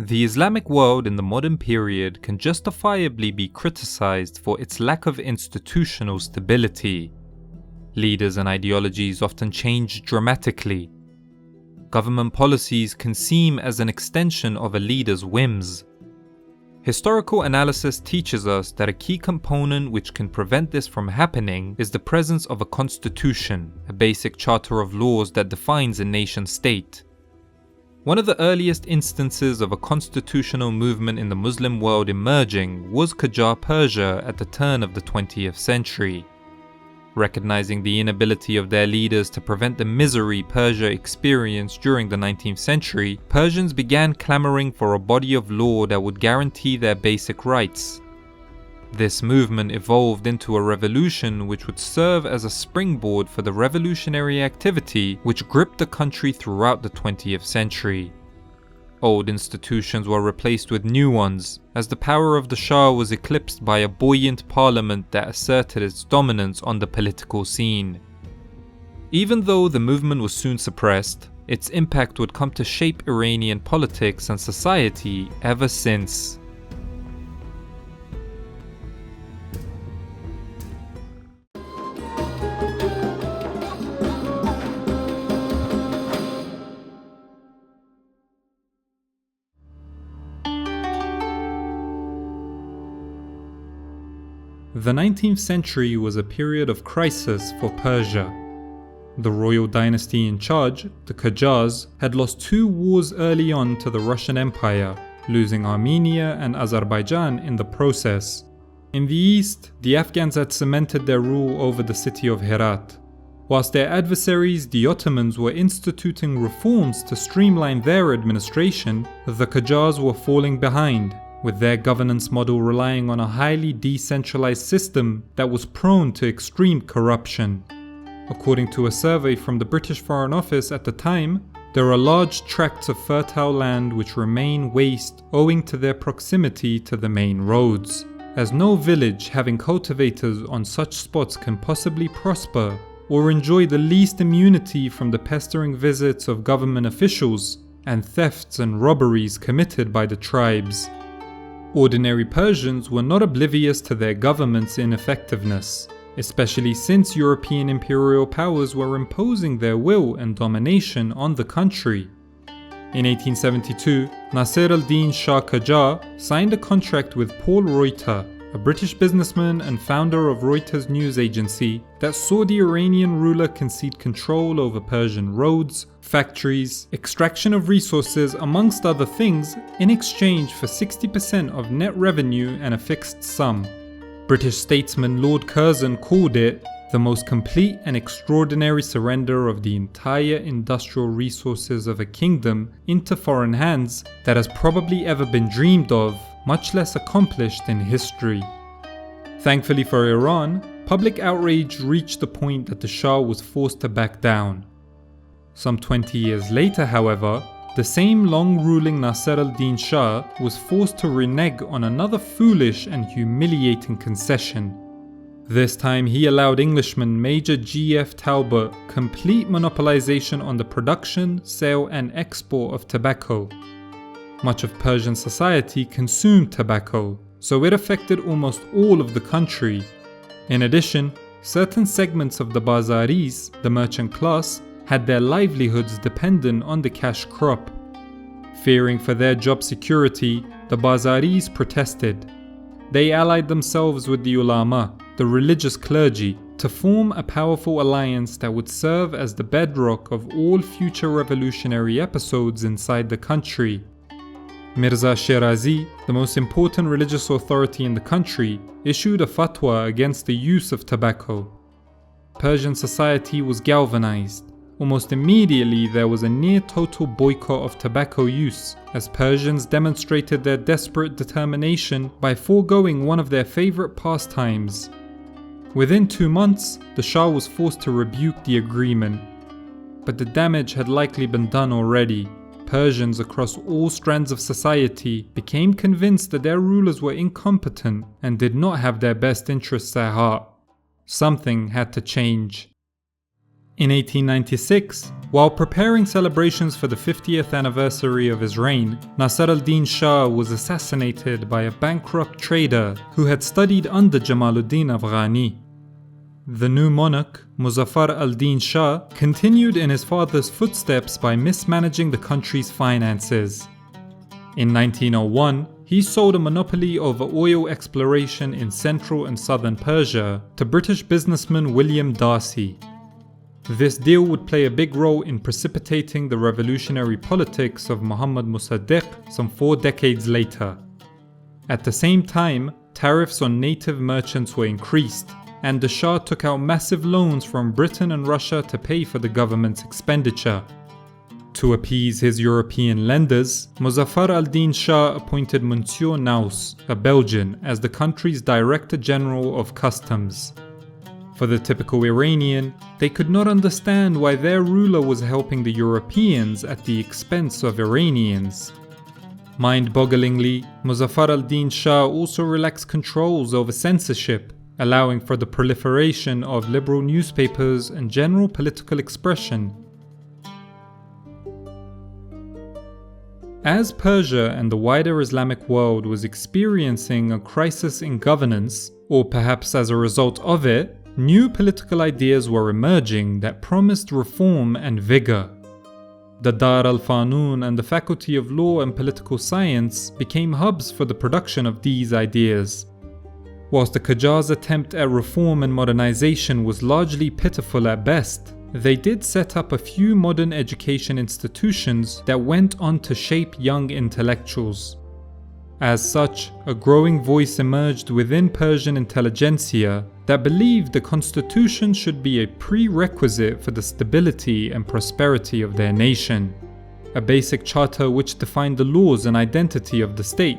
The Islamic world in the modern period can justifiably be criticized for its lack of institutional stability. Leaders and ideologies often change dramatically. Government policies can seem as an extension of a leader's whims. Historical analysis teaches us that a key component which can prevent this from happening is the presence of a constitution, a basic charter of laws that defines a nation-state. One of the earliest instances of a constitutional movement in the Muslim world emerging was Qajar Persia at the turn of the 20th century. Recognizing the inability of their leaders to prevent the misery Persia experienced during the 19th century, Persians began clamoring for a body of law that would guarantee their basic rights. This movement evolved into a revolution which would serve as a springboard for the revolutionary activity which gripped the country throughout the 20th century. Old institutions were replaced with new ones, as the power of the Shah was eclipsed by a buoyant parliament that asserted its dominance on the political scene. Even though the movement was soon suppressed, its impact would come to shape Iranian politics and society ever since. The 19th century was a period of crisis for Persia. The royal dynasty in charge, the Qajars, had lost 2 wars early on to the Russian Empire, losing Armenia and Azerbaijan in the process. In the east, the Afghans had cemented their rule over the city of Herat. Whilst their adversaries, the Ottomans, were instituting reforms to streamline their administration, the Qajars were falling behind, with their governance model relying on a highly decentralized system that was prone to extreme corruption. According to a survey from the British Foreign Office at the time, there are large tracts of fertile land which remain waste owing to their proximity to the main roads, as no village having cultivators on such spots can possibly prosper or enjoy the least immunity from the pestering visits of government officials and thefts and robberies committed by the tribes. Ordinary Persians were not oblivious to their government's ineffectiveness, especially since European imperial powers were imposing their will and domination on the country. In 1872, Nasir al-Din Shah Qajar signed a contract with Paul Reuter, a British businessman and founder of Reuters news agency, that saw the Iranian ruler concede control over Persian roads, factories, extraction of resources, amongst other things, in exchange for 60% of net revenue and a fixed sum. British statesman Lord Curzon called it the most complete and extraordinary surrender of the entire industrial resources of a kingdom into foreign hands that has probably ever been dreamed of, much less accomplished in history. Thankfully for Iran, public outrage reached the point that the Shah was forced to back down. Some 20 years later, however, the same long-ruling Nasir al-Din Shah was forced to renege on another foolish and humiliating concession. This time he allowed Englishman Major G.F. Talbot complete monopolization on the production, sale and export of tobacco. Much of Persian society consumed tobacco, so it affected almost all of the country. In addition, certain segments of the Bazaris, the merchant class, had their livelihoods dependent on the cash crop. Fearing for their job security, the Bazaris protested. They allied themselves with the ulama, the religious clergy, to form a powerful alliance that would serve as the bedrock of all future revolutionary episodes inside the country. Mirza Shirazi, the most important religious authority in the country, issued a fatwa against the use of tobacco. Persian society was galvanized. Almost immediately there was a near total boycott of tobacco use, as Persians demonstrated their desperate determination by foregoing one of their favorite pastimes. Within 2 months, the Shah was forced to rebuke the agreement. But the damage had likely been done already. Persians across all strands of society became convinced that their rulers were incompetent and did not have their best interests at heart. Something had to change. In 1896, while preparing celebrations for the 50th anniversary of his reign, Nasr al-Din Shah was assassinated by a bankrupt trader who had studied under Jamaluddin Afghani. The new monarch, Muzaffar al-Din Shah, continued in his father's footsteps by mismanaging the country's finances. In 1901, he sold a monopoly over oil exploration in central and southern Persia to British businessman William Darcy. This deal would play a big role in precipitating the revolutionary politics of Muhammad Mossadegh some 4 decades later. At the same time, tariffs on native merchants were increased, and the Shah took out massive loans from Britain and Russia to pay for the government's expenditure. To appease his European lenders, Muzaffar al-Din Shah appointed Monsieur Naus, a Belgian, as the country's Director General of Customs. For the typical Iranian, they could not understand why their ruler was helping the Europeans at the expense of Iranians. Mind-bogglingly, Muzaffar al-Din Shah also relaxed controls over censorship, allowing for the proliferation of liberal newspapers and general political expression. As Persia and the wider Islamic world was experiencing a crisis in governance, or perhaps as a result of it, new political ideas were emerging that promised reform and vigor. The Dar al-Fanun and the Faculty of Law and Political Science became hubs for the production of these ideas. Whilst the Qajar's attempt at reform and modernization was largely pitiful at best, they did set up a few modern education institutions that went on to shape young intellectuals. As such, a growing voice emerged within Persian intelligentsia that believed the constitution should be a prerequisite for the stability and prosperity of their nation, a basic charter which defined the laws and identity of the state.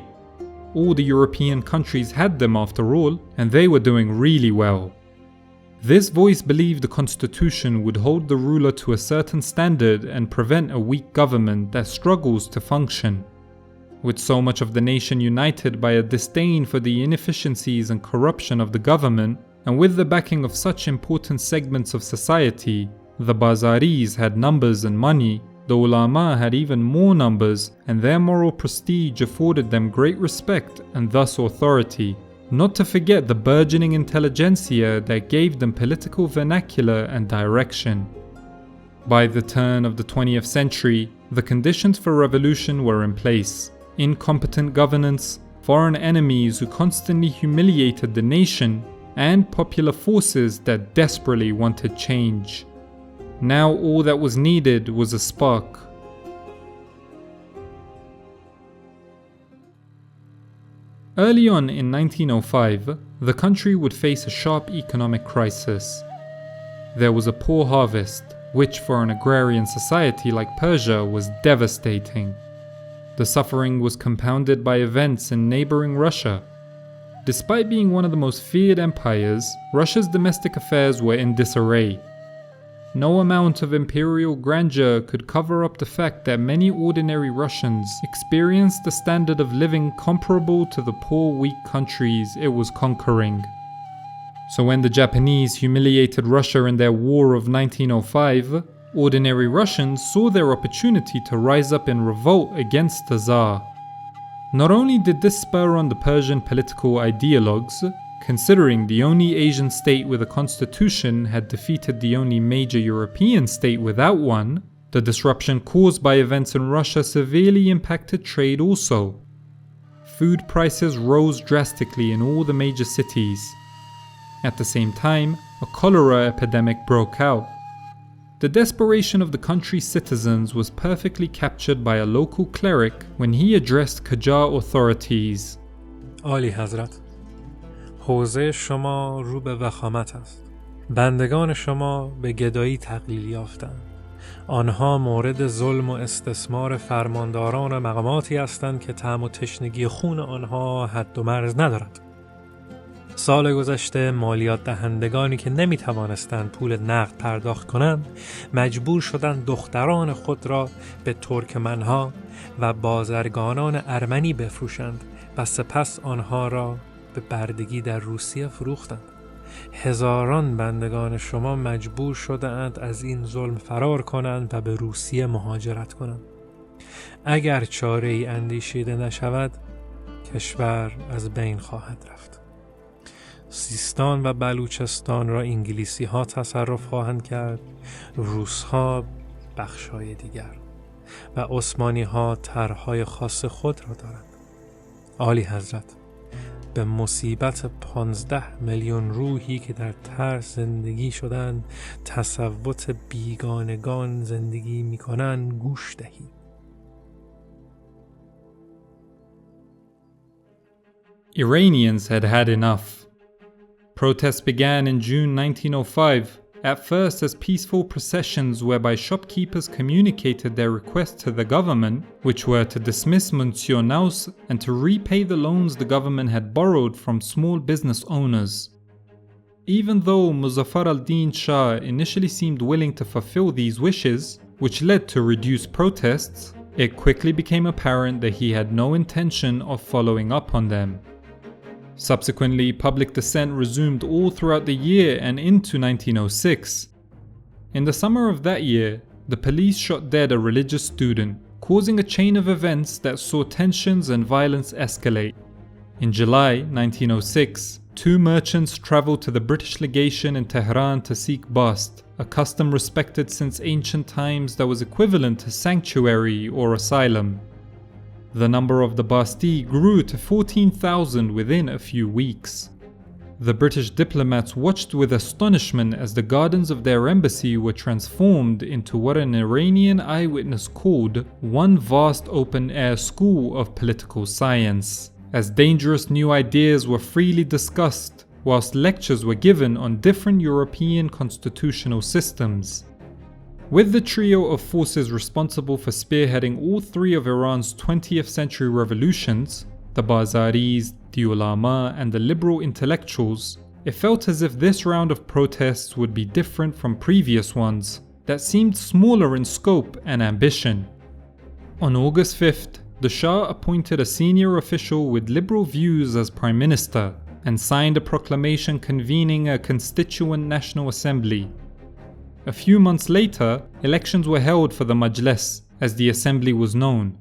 All the European countries had them after all, and they were doing really well. This voice believed the constitution would hold the ruler to a certain standard and prevent a weak government that struggles to function. With so much of the nation united by a disdain for the inefficiencies and corruption of the government, and with the backing of such important segments of society, the Bazaris had numbers and money, the ulama had even more numbers, and their moral prestige afforded them great respect and thus authority, not to forget the burgeoning intelligentsia that gave them political vernacular and direction. By the turn of the 20th century, the conditions for revolution were in place. Incompetent governance, foreign enemies who constantly humiliated the nation, and popular forces that desperately wanted change. Now all that was needed was a spark. Early on in 1905, the country would face a sharp economic crisis. There was a poor harvest, which for an agrarian society like Persia was devastating. The suffering was compounded by events in neighboring Russia. Despite being one of the most feared empires, Russia's domestic affairs were in disarray. No amount of imperial grandeur could cover up the fact that many ordinary Russians experienced a standard of living comparable to the poor, weak countries it was conquering. So when the Japanese humiliated Russia in their war of 1905, ordinary Russians saw their opportunity to rise up in revolt against the Tsar. Not only did this spur on the Persian political ideologues, considering the only Asian state with a constitution had defeated the only major European state without one, the disruption caused by events in Russia severely impacted trade also. Food prices rose drastically in all the major cities. At the same time, a cholera epidemic broke out. The desperation of the country's citizens was perfectly captured by a local cleric when he addressed Qajar authorities. عالی حضرت، حوزه شما رو به وخامت است. بندگان شما به گدایی تقلیل یافتند. آنها مورد ظلم و استثمار فرمانداران و مقاماتی هستند که طعم و تشنگی خون آنها حد و مرز ندارد. سال گذشته مالیات دهندگانی که نمی توانستند پول نقد پرداخت کنند مجبور شدند دختران خود را به ترکمنها و بازرگانان ارمنی بفروشند و سپس آنها را به بردگی در روسیه فروختند. هزاران بندگان شما مجبور شده‌اند از این ظلم فرار کنند و به روسیه مهاجرت کنند. اگر چاره‌ای اندیشیده نشود، کشور از بین خواهد رفت. سیستان و بلوچستان را انگلیسی ها تصرف خواهند کرد، روس ها بخشای دیگر و عثمانی ها طرح‌های خاص خود را دارند. عالی حضرت، به مصیبت 15 میلیون روحی که در ترس زندگی شدند، تصوت بیگانگان زندگی می‌کنند گوش دهید. Iranians had had enough. Protests began in June 1905, at first as peaceful processions whereby shopkeepers communicated their requests to the government, which were to dismiss Monsieur Naus and to repay the loans the government had borrowed from small business owners. Even though Muzaffar al-Din Shah initially seemed willing to fulfill these wishes, which led to reduced protests, it quickly became apparent that he had no intention of following up on them. Subsequently, public dissent resumed all throughout the year and into 1906. In the summer of that year, the police shot dead a religious student, causing a chain of events that saw tensions and violence escalate. In July 1906, 2 merchants traveled to the British legation in Tehran to seek bast, a custom respected since ancient times that was equivalent to sanctuary or asylum. The number of the basti grew to 14,000 within a few weeks. The British diplomats watched with astonishment as the gardens of their embassy were transformed into what an Iranian eyewitness called one vast open-air school of political science, as dangerous new ideas were freely discussed, whilst lectures were given on different European constitutional systems. With the trio of forces responsible for spearheading all 3 of Iran's 20th century revolutions, the Bazaris, the ulama, and the liberal intellectuals, it felt as if this round of protests would be different from previous ones that seemed smaller in scope and ambition. On August 5th, the Shah appointed a senior official with liberal views as Prime Minister and signed a proclamation convening a Constituent National Assembly. A few months later, elections were held for the Majlis, as the assembly was known.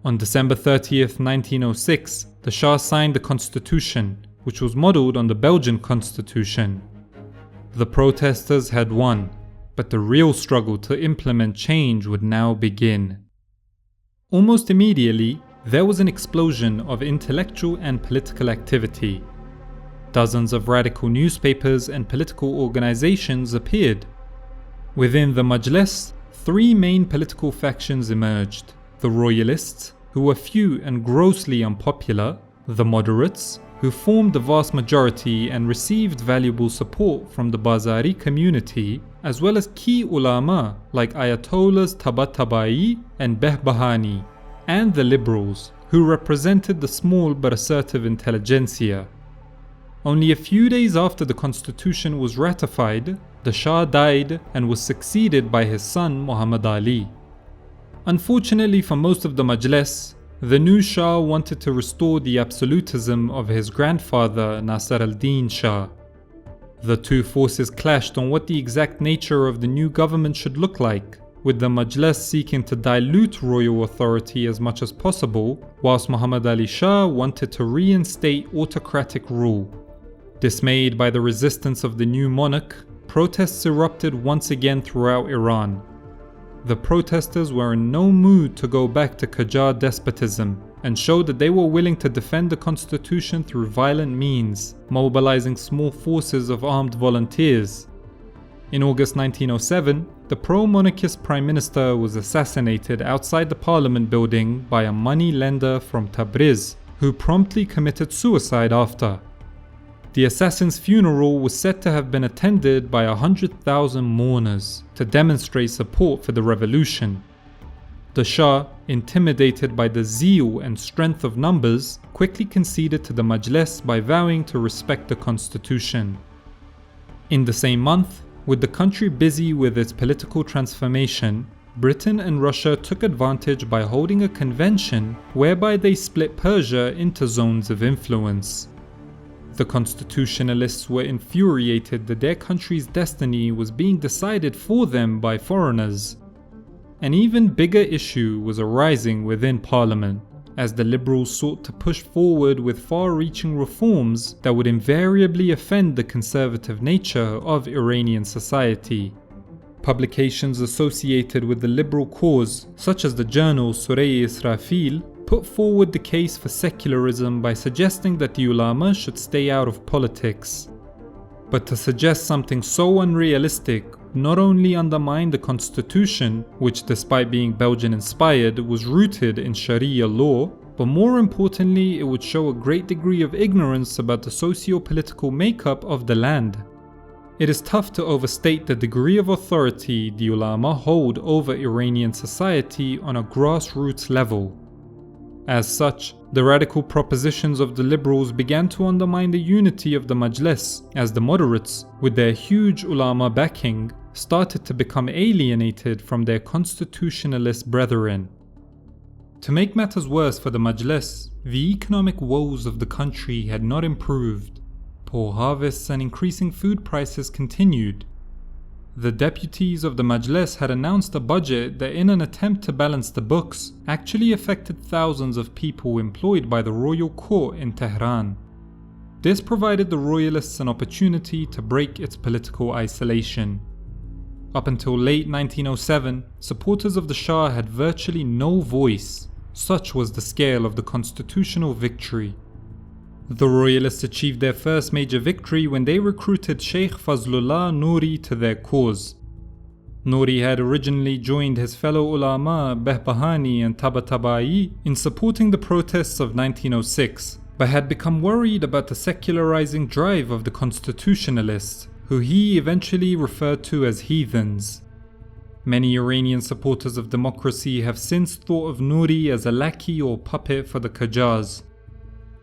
On December 30th, 1906, the Shah signed the constitution, which was modelled on the Belgian constitution. The protesters had won, but the real struggle to implement change would now begin. Almost immediately, there was an explosion of intellectual and political activity. Dozens of radical newspapers and political organizations appeared. Within the Majlis, 3 main political factions emerged: the Royalists, who were few and grossly unpopular, the Moderates, who formed the vast majority and received valuable support from the Bazari community, as well as key ulama like Ayatollahs Tabatabai and Behbahani, and the Liberals, who represented the small but assertive intelligentsia. Only a few days after the constitution was ratified, the Shah died and was succeeded by his son Muhammad Ali. Unfortunately for most of the Majlis, the new Shah wanted to restore the absolutism of his grandfather Nasser al-Din Shah. The 2 forces clashed on what the exact nature of the new government should look like, with the Majlis seeking to dilute royal authority as much as possible, whilst Muhammad Ali Shah wanted to reinstate autocratic rule. Dismayed by the resistance of the new monarch, protests erupted once again throughout Iran. The protesters were in no mood to go back to Qajar despotism and showed that they were willing to defend the constitution through violent means, mobilizing small forces of armed volunteers. In August 1907, the pro-monarchist prime minister was assassinated outside the parliament building by a money lender from Tabriz, who promptly committed suicide after. The assassin's funeral was said to have been attended by 100,000 mourners to demonstrate support for the revolution. The Shah, intimidated by the zeal and strength of numbers, quickly conceded to the Majlis by vowing to respect the constitution. In the same month, with the country busy with its political transformation, Britain and Russia took advantage by holding a convention whereby they split Persia into zones of influence. The constitutionalists were infuriated that their country's destiny was being decided for them by foreigners. An even bigger issue was arising within parliament, as the liberals sought to push forward with far-reaching reforms that would invariably offend the conservative nature of Iranian society. Publications associated with the liberal cause, such as the journal Surah Israfil, put forward the case for secularism by suggesting that the ulama should stay out of politics. But to suggest something so unrealistic would not only undermine the constitution, which despite being Belgian-inspired was rooted in Sharia law, but more importantly it would show a great degree of ignorance about the socio-political makeup of the land. It is tough to overstate the degree of authority the ulama hold over Iranian society on a grassroots level. As such, the radical propositions of the liberals began to undermine the unity of the Majlis, as the moderates, with their huge ulama backing, started to become alienated from their constitutionalist brethren. To make matters worse for the Majlis, the economic woes of the country had not improved. Poor harvests and increasing food prices continued. The deputies of the Majlis had announced a budget that, in an attempt to balance the books, actually affected thousands of people employed by the royal court in Tehran. This provided the royalists an opportunity to break its political isolation. Up until late 1907, supporters of the Shah had virtually no voice. Such was the scale of the constitutional victory. The royalists achieved their first major victory when they recruited Sheikh Fazlullah Nouri to their cause. Nouri had originally joined his fellow ulama Behbahani and Tabatabai in supporting the protests of 1906, but had become worried about the secularizing drive of the constitutionalists, who he eventually referred to as heathens. Many Iranian supporters of democracy have since thought of Nouri as a lackey or puppet for the Qajars.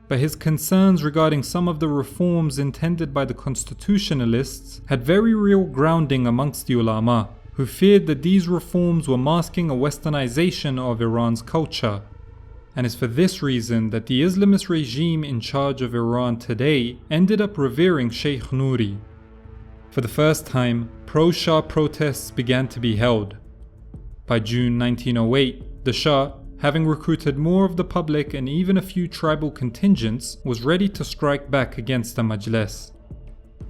But his concerns regarding some of the reforms intended by the constitutionalists had very real grounding amongst the ulama, who feared that these reforms were masking a westernization of Iran's culture. And it's for this reason that the Islamist regime in charge of Iran today ended up revering Sheikh Nouri. For the first time, pro-Shah protests began to be held. By June 1908, the Shah, having recruited more of the public and even a few tribal contingents, was ready to strike back against the Majlis.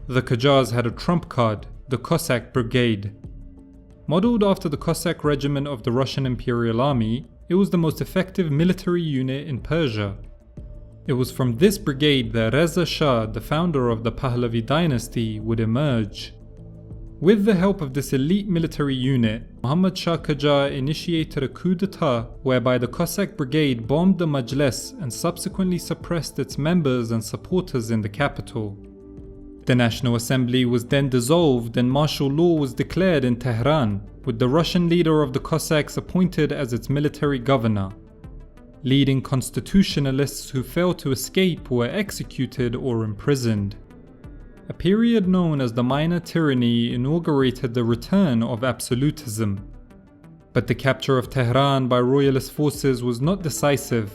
The Qajars had a trump card, the Cossack Brigade. Modeled after the Cossack regiment of the Russian Imperial Army, it was the most effective military unit in Persia. It was from this brigade that Reza Shah, the founder of the Pahlavi dynasty, would emerge. With the help of this elite military unit, Muhammad Shah Qajar initiated a coup d'etat whereby the Cossack Brigade bombed the Majlis and subsequently suppressed its members and supporters in the capital. The National Assembly was then dissolved and martial law was declared in Tehran, with the Russian leader of the Cossacks appointed as its military governor. Leading constitutionalists who failed to escape were executed or imprisoned. A period known as the Minor Tyranny inaugurated the return of absolutism. But the capture of Tehran by royalist forces was not decisive.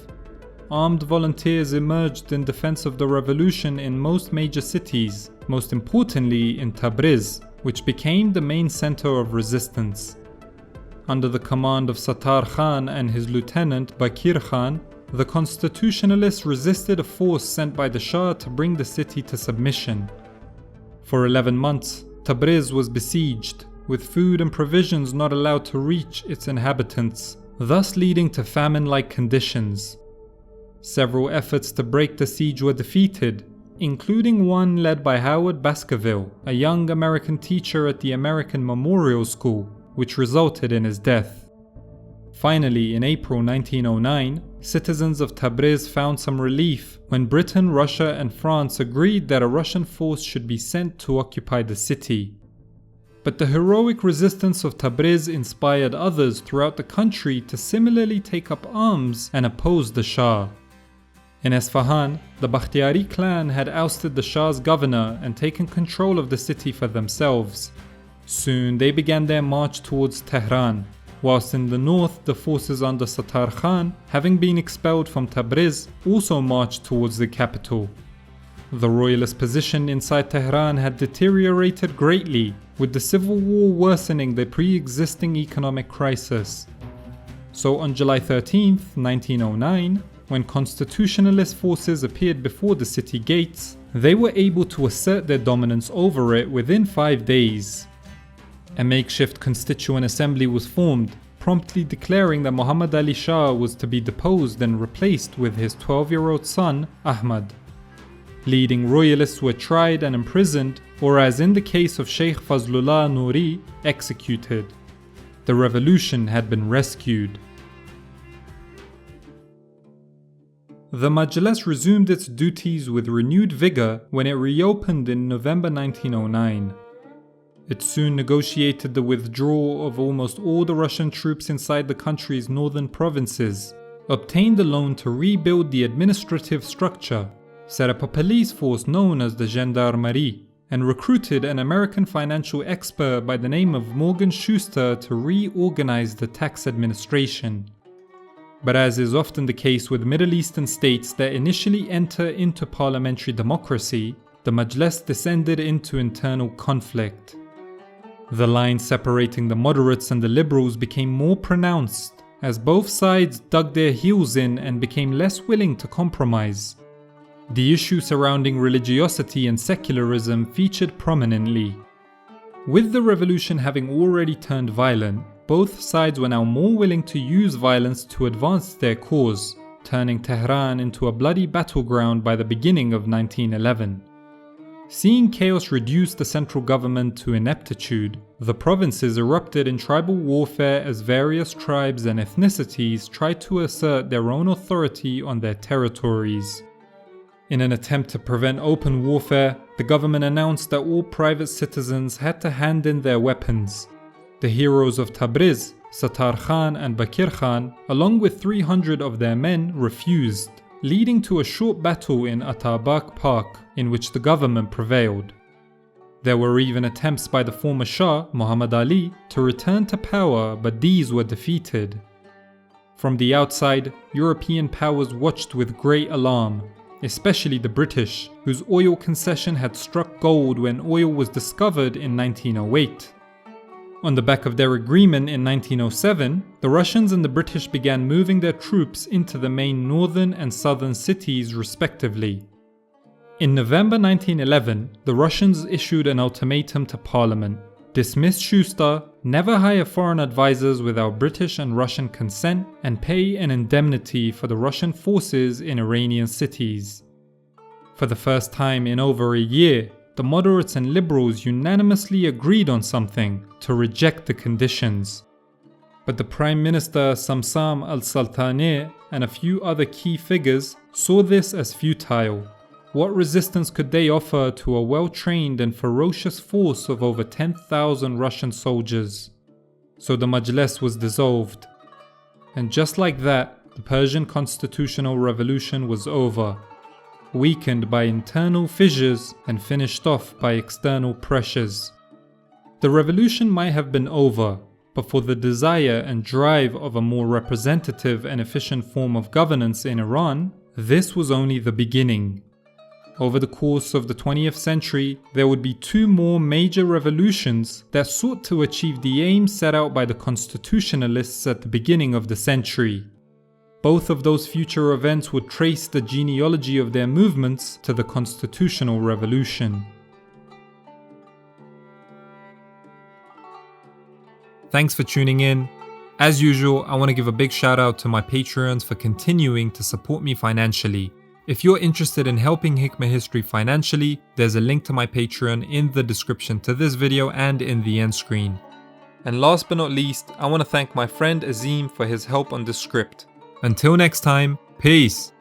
Armed volunteers emerged in defense of the revolution in most major cities, most importantly in Tabriz, which became the main center of resistance. Under the command of Sattar Khan and his lieutenant Bakir Khan, the constitutionalists resisted a force sent by the Shah to bring the city to submission. For 11 months, Tabriz was besieged, with food and provisions not allowed to reach its inhabitants, thus leading to famine-like conditions. Several efforts to break the siege were defeated, including one led by Howard Baskerville, a young American teacher at the American Memorial School, which resulted in his death. Finally, in April 1909, citizens of Tabriz found some relief when Britain, Russia, and France agreed that a Russian force should be sent to occupy the city. But the heroic resistance of Tabriz inspired others throughout the country to similarly take up arms and oppose the Shah. In Esfahan, the Bakhtiari clan had ousted the Shah's governor and taken control of the city for themselves. Soon they began their march towards Tehran, whilst in the north the forces under Sattar Khan, having been expelled from Tabriz, also marched towards the capital. The royalist position inside Tehran had deteriorated greatly, with the civil war worsening the pre-existing economic crisis. So on July 13, 1909, when constitutionalist forces appeared before the city gates, they were able to assert their dominance over it within 5 days. A makeshift constituent assembly was formed, promptly declaring that Muhammad Ali Shah was to be deposed and replaced with his 12-year-old son, Ahmad. Leading royalists were tried and imprisoned, or as in the case of Sheikh Fazlullah Nouri, executed. The revolution had been rescued. The Majlis resumed its duties with renewed vigor when it reopened in November 1909. It soon negotiated the withdrawal of almost all the Russian troops inside the country's northern provinces, obtained a loan to rebuild the administrative structure, set up a police force known as the Gendarmerie, and recruited an American financial expert by the name of Morgan Schuster to reorganize the tax administration. But as is often the case with Middle Eastern states that initially enter into parliamentary democracy, the Majlis descended into internal conflict. The line separating the moderates and the liberals became more pronounced, as both sides dug their heels in and became less willing to compromise. The issue surrounding religiosity and secularism featured prominently. With the revolution having already turned violent, both sides were now more willing to use violence to advance their cause, turning Tehran into a bloody battleground by the beginning of 1911. Seeing chaos reduce the central government to ineptitude, the provinces erupted in tribal warfare as various tribes and ethnicities tried to assert their own authority on their territories. In an attempt to prevent open warfare, the government announced that all private citizens had to hand in their weapons. The heroes of Tabriz, Sattar Khan and Bakir Khan, along with 300 of their men, refused, leading to a short battle in Atabak Park, in which the government prevailed. There were even attempts by the former Shah, Muhammad Ali, to return to power, but these were defeated. From the outside, European powers watched with great alarm, especially the British, whose oil concession had struck gold when oil was discovered in 1908. On the back of their agreement in 1907, the Russians and the British began moving their troops into the main northern and southern cities respectively. In November 1911, the Russians issued an ultimatum to Parliament: dismiss Schuster, never hire foreign advisors without British and Russian consent, and pay an indemnity for the Russian forces in Iranian cities. For the first time in over a year, the moderates and liberals unanimously agreed on something: to reject the conditions. But the Prime Minister Samsam al-Sultaneh and a few other key figures saw this as futile. What resistance could they offer to a well-trained and ferocious force of over 10,000 Russian soldiers? So the Majlis was dissolved. And just like that, the Persian constitutional revolution was over, weakened by internal fissures and finished off by external pressures. The revolution might have been over, but for the desire and drive of a more representative and efficient form of governance in Iran, this was only the beginning. Over the course of the 20th century, there would be two more major revolutions that sought to achieve the aim set out by the constitutionalists at the beginning of the century. Both of those future events would trace the genealogy of their movements to the constitutional revolution. Thanks for tuning in. As usual, I want to give a big shout out to my Patreons for continuing to support me financially. If you're interested in helping Hikmah History financially, there's a link to my Patreon in the description to this video and in the end screen. And last but not least, I want to thank my friend Azim for his help on this script. Until next time, peace!